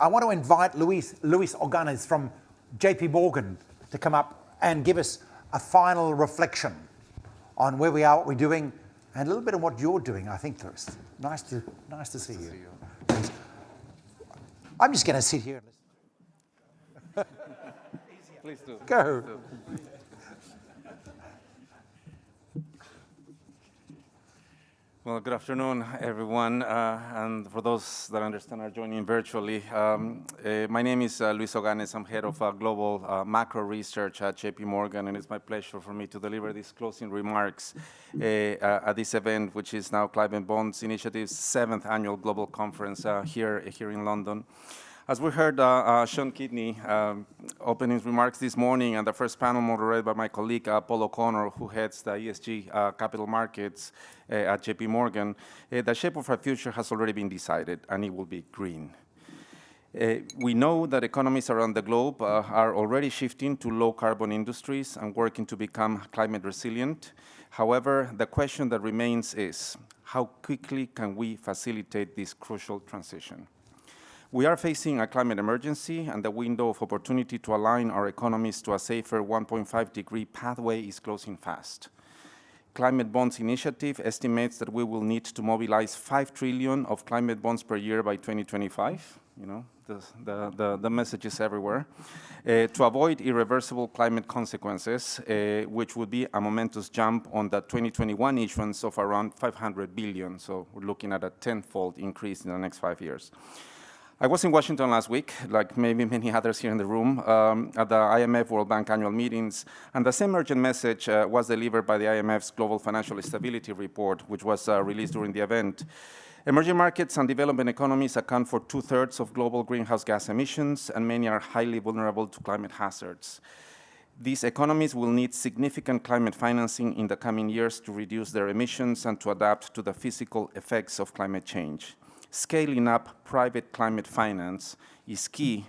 I want to invite Luis Organes from JP Morgan to come up and give us a final reflection on where we are, what we're doing, and a little bit of what you're doing, I think, Luis. Nice to see you. I'm just going to sit here and listen. Please do. Go. Well, good afternoon, everyone. And for those that understand are joining virtually, my name is Luis Organes. I'm head of global macro research at JP Morgan, and it's my pleasure for me to deliver these closing remarks at this event, which is now Climate Bonds Initiative's 7th annual global conference here in London. As we heard Sean Kidney opening remarks this morning, and the first panel moderated by my colleague Paul O'Connor, who heads the ESG capital markets at JP Morgan, the shape of our future has already been decided, and it will be green. We know that economies around the globe are already shifting to low-carbon industries and working to become climate resilient. However, the question that remains is, how quickly can we facilitate this crucial transition? We are facing a climate emergency, and the window of opportunity to align our economies to a safer 1.5-degree pathway is closing fast. Climate Bonds Initiative estimates that we will need to mobilize 5 trillion of climate bonds per year by 2025. You know, the message is everywhere. To avoid irreversible climate consequences, which would be a momentous jump on the 2021 issuance of around 500 billion. So we're looking at a 10-fold increase in the next 5 years. I was in Washington last week, like maybe many others here in the room, at the IMF World Bank annual meetings, and the same urgent message was delivered by the IMF's Global Financial Stability Report, which was released during the event. Emerging markets and developing economies account for 2/3 of global greenhouse gas emissions, and many are highly vulnerable to climate hazards. These economies will need significant climate financing in the coming years to reduce their emissions and to adapt to the physical effects of climate change. Scaling up private climate finance is key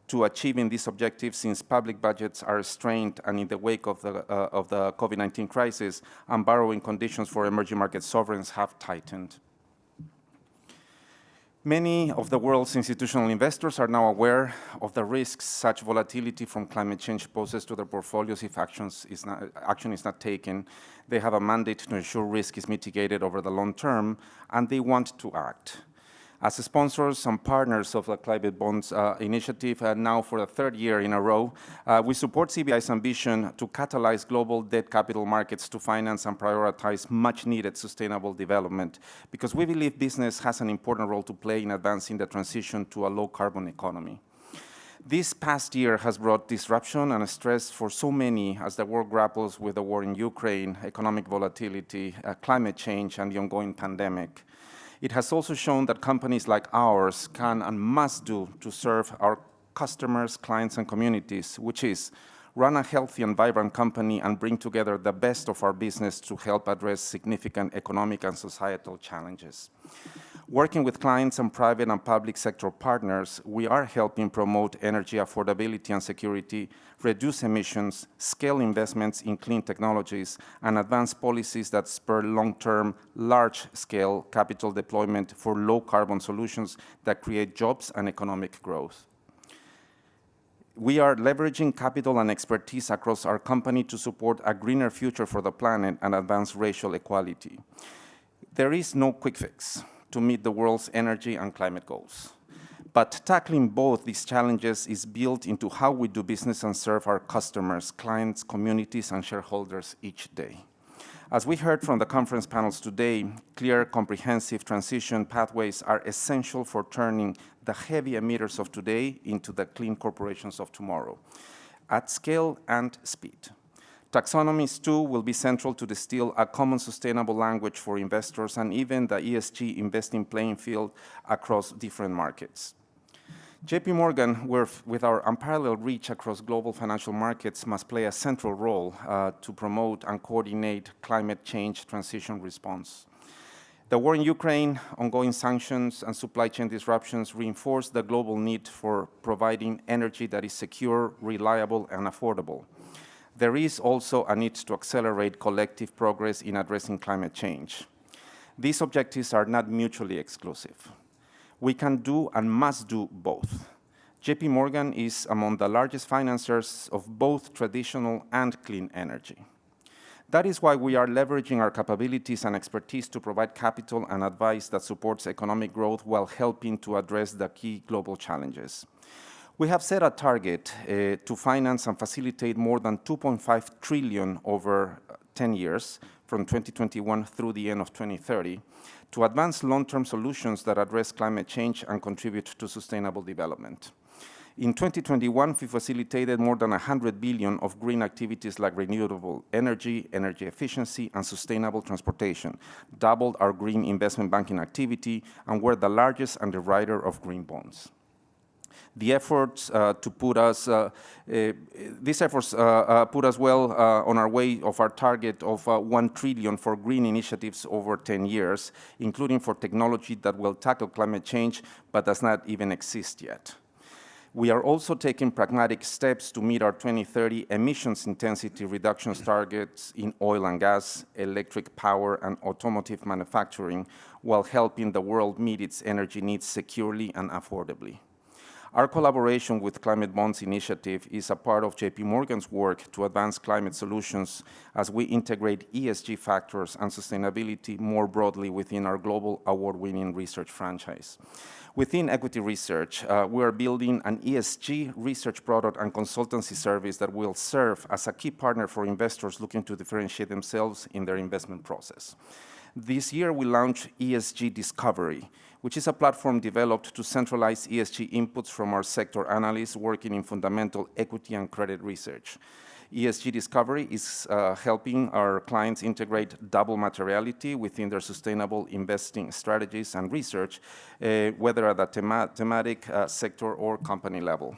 to achieving these objectives, since public budgets are strained and in the wake of the COVID-19 crisis, and borrowing conditions for emerging market sovereigns have tightened. Many of the world's institutional investors are now aware of the risks such volatility from climate change poses to their portfolios if action is not taken. They have a mandate to ensure risk is mitigated over the long term, and they want to act. As sponsors and partners of the Climate Bonds Initiative, now for the 3rd year in a row, we support CBI's ambition to catalyze global debt capital markets to finance and prioritize much-needed sustainable development, because we believe business has an important role to play in advancing the transition to a low-carbon economy. This past year has brought disruption and stress for so many as the world grapples with the war in Ukraine, economic volatility, climate change, and the ongoing pandemic. It has also shown that companies like ours can and must do to serve our customers, clients, and communities, which is run a healthy and vibrant company and bring together the best of our business to help address significant economic and societal challenges. Working with clients and private and public sector partners, we are helping promote energy affordability and security, reduce emissions, scale investments in clean technologies, and advance policies that spur long-term, large-scale capital deployment for low-carbon solutions that create jobs and economic growth. We are leveraging capital and expertise across our company to support a greener future for the planet and advance racial equality. There is no quick fix to meet the world's energy and climate goals. But tackling both these challenges is built into how we do business and serve our customers, clients, communities, and shareholders each day. As we heard from the conference panels today, clear, comprehensive transition pathways are essential for turning the heavy emitters of today into the clean corporations of tomorrow, at scale and speed. Taxonomies, too, will be central to distill a common sustainable language for investors and even the ESG investing playing field across different markets. JP Morgan, with our unparalleled reach across global financial markets, must play a central role to promote and coordinate climate change transition response. The war in Ukraine, ongoing sanctions, and supply chain disruptions reinforce the global need for providing energy that is secure, reliable, and affordable. There is also a need to accelerate collective progress in addressing climate change. These objectives are not mutually exclusive. We can do and must do both. JP Morgan is among the largest financiers of both traditional and clean energy. That is why we are leveraging our capabilities and expertise to provide capital and advice that supports economic growth while helping to address the key global challenges. We have set a target to finance and facilitate more than 2.5 trillion over 10 years, from 2021 through the end of 2030, to advance long-term solutions that address climate change and contribute to sustainable development. In 2021, we facilitated more than 100 billion of green activities like renewable energy, energy efficiency, and sustainable transportation, doubled our green investment banking activity, and were the largest underwriter of green bonds. The efforts put us well on our way of our target of 1 trillion for green initiatives over 10 years, including for technology that will tackle climate change but does not even exist yet. We are also taking pragmatic steps to meet our 2030 emissions intensity reductions targets in oil and gas, electric power, and automotive manufacturing, while helping the world meet its energy needs securely and affordably. Our collaboration with Climate Bonds Initiative is a part of JP Morgan's work to advance climate solutions as we integrate ESG factors and sustainability more broadly within our global award-winning research franchise. Within equity research, we are building an ESG research product and consultancy service that will serve as a key partner for investors looking to differentiate themselves in their investment process. This year, we launched ESG Discovery, which is a platform developed to centralize ESG inputs from our sector analysts working in fundamental equity and credit research. ESG Discovery is helping our clients integrate double materiality within their sustainable investing strategies and research, whether at the thematic, sector, or company level.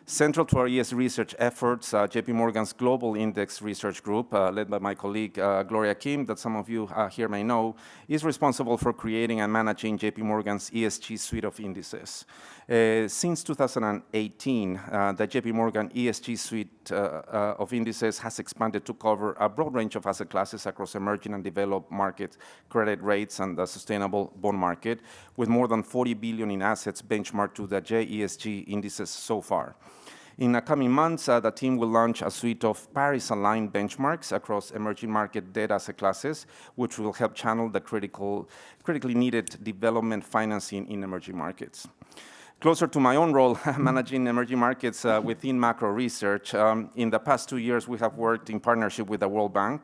Central to our ESG research efforts, JP Morgan's Global Index Research Group, led by my colleague Gloria Kim, that some of you here may know, is responsible for creating and managing JP Morgan's ESG suite of indices. Since 2018, the JP Morgan ESG suite of indices has expanded to cover a broad range of asset classes across emerging and developed market credit rates and the sustainable bond market, with more than 40 billion in assets benchmarked to the JESG indices so far. In the coming months, the team will launch a suite of Paris-aligned benchmarks across emerging market debt asset classes, which will help channel the critically needed development financing in emerging markets. Closer to my own role, managing emerging markets within macro research, in the past 2 years, we have worked in partnership with the World Bank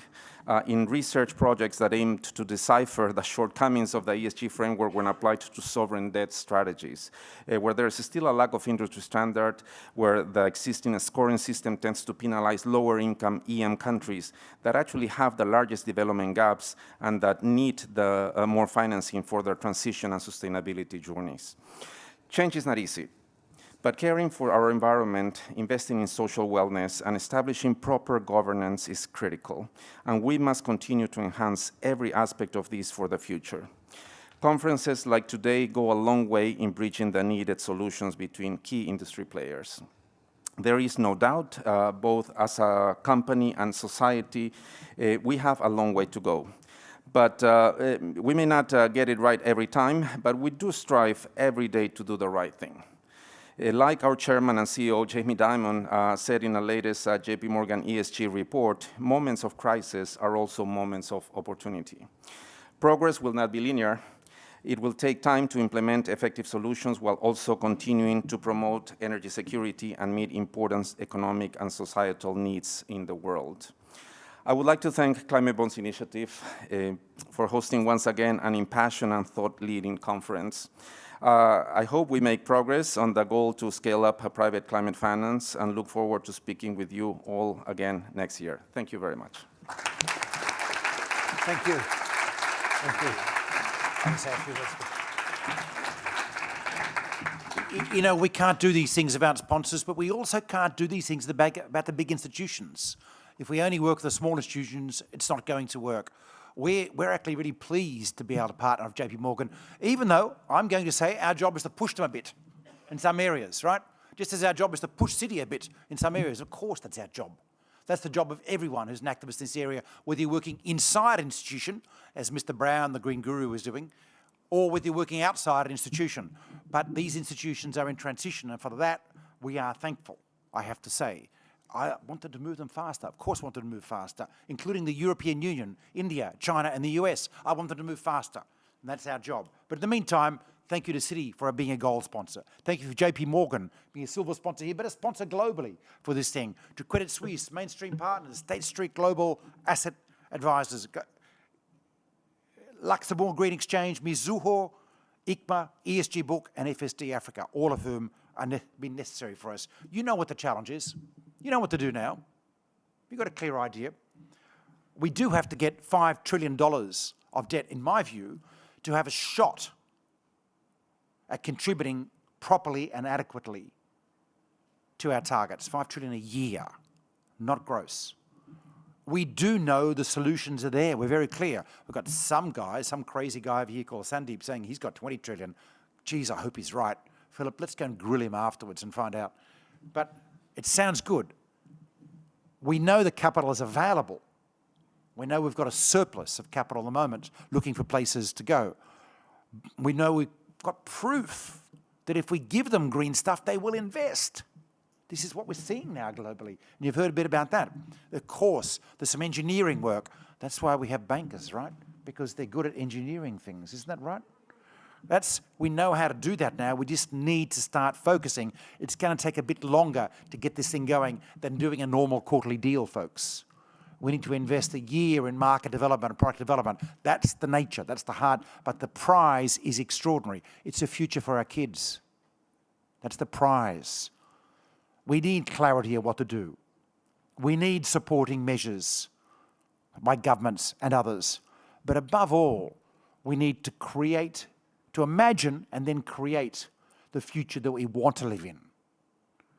in research projects that aimed to decipher the shortcomings of the ESG framework when applied to sovereign debt strategies, where there is still a lack of industry standard, where the existing scoring system tends to penalize lower-income EM countries that actually have the largest development gaps and that need the more financing for their transition and sustainability journeys. Change is not easy, but caring for our environment, investing in social wellness, and establishing proper governance is critical, and we must continue to enhance every aspect of this for the future. Conferences like today go a long way in bridging the needed solutions between key industry players. There is no doubt, both as a company and society, we have a long way to go. But we may not get it right every time, but we do strive every day to do the right thing. Like our chairman and CEO, Jamie Dimon, said in the latest JP Morgan ESG report, moments of crisis are also moments of opportunity. Progress will not be linear. It will take time to implement effective solutions while also continuing to promote energy security and meet important economic and societal needs in the world. I would like to thank Climate Bonds Initiative for hosting once again an impassioned and thought-leading conference. I hope we make progress on the goal to scale up private climate finance and look forward to speaking with you all again next year. Thank you very much. Thank you. Thank you. You know, we can't do these things without sponsors, but we also can't do these things about the big institutions. If we only work with the small institutions, it's not going to work. We're actually really pleased to be able to partner with JP Morgan, even though I'm going to say our job is to push them a bit in some areas, right? Just as our job is to push Citi a bit in some areas. Of course, that's our job. That's the job of everyone who's an activist in this area, whether you're working inside an institution, as Mr. Brown, the Green Guru, is doing, or whether you're working outside an institution. But these institutions are in transition, and for that, we are thankful, I have to say. I wanted to move them faster. Of course I wanted to move faster, including the European Union, India, China, and the US. I wanted to move faster, and that's our job. But in the meantime, thank you to Citi for being a gold sponsor. Thank you for JP Morgan being a silver sponsor here, but a sponsor globally for this thing. To Credit Suisse, Mainstream Partners, State Street Global Asset Advisors, Luxembourg Green Exchange, Mizuho, ICMA, ESG Book, and FSD Africa, all of whom are been necessary for us. You know what the challenge is. You know what to do now. You've got a clear idea. We do have to get $5 trillion of debt, in my view, to have a shot at contributing properly and adequately to our targets. $5 trillion a year, not gross. We do know the solutions are there. We're very clear. We've got some guy, some crazy guy over here called Sandeep saying he's got 20 trillion. Geez, I hope he's right. Philip, let's go and grill him afterwards and find out. But it sounds good. We know the capital is available. We know we've got a surplus of capital at the moment, looking for places to go. We know we've got proof that if we give them green stuff, they will invest. This is what we're seeing now globally. And you've heard a bit about that. Of course, there's some engineering work. That's why we have bankers, right? Because they're good at engineering things. Isn't that right? We know how to do that now. We just need to start focusing. It's going to take a bit longer to get this thing going than doing a normal quarterly deal, folks. We need to invest a year in market development and product development. That's the nature, that's the heart. But the prize is extraordinary. It's a future for our kids. That's the prize. We need clarity of what to do. We need supporting measures by governments and others. But above all, we need to create, to imagine and then create the future that we want to live in,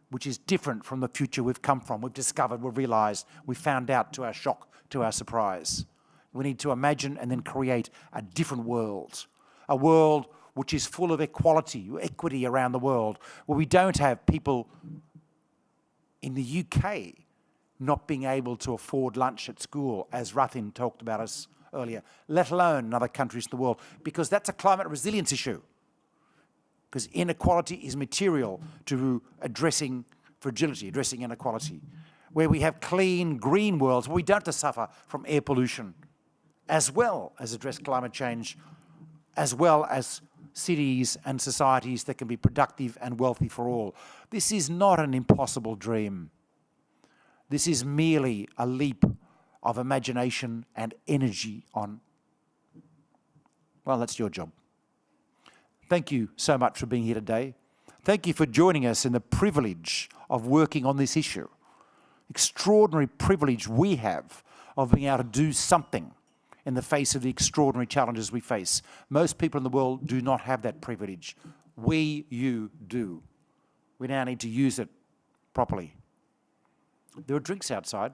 which is different from the future we've come from. We've discovered, we've realized, we found out to our shock, to our surprise. We need to imagine and then create a different world, a world which is full of equality, equity around the world, where we don't have people in the UK not being able to afford lunch at school, as Rathin talked about us earlier, let alone in other countries in the world, because that's a climate resilience issue. Because inequality is material to addressing fragility, addressing inequality. Where we have clean, green worlds, where we don't have to suffer from air pollution, as well as address climate change, as well as cities and societies that can be productive and wealthy for all. This is not an impossible dream. This is merely a leap of imagination and energy on, well, that's your job. Thank you so much for being here today. Thank you for joining us in the privilege of working on this issue. Extraordinary privilege we have of being able to do something in the face of the extraordinary challenges we face. Most people in the world do not have that privilege. You do. We now need to use it properly. There are drinks outside.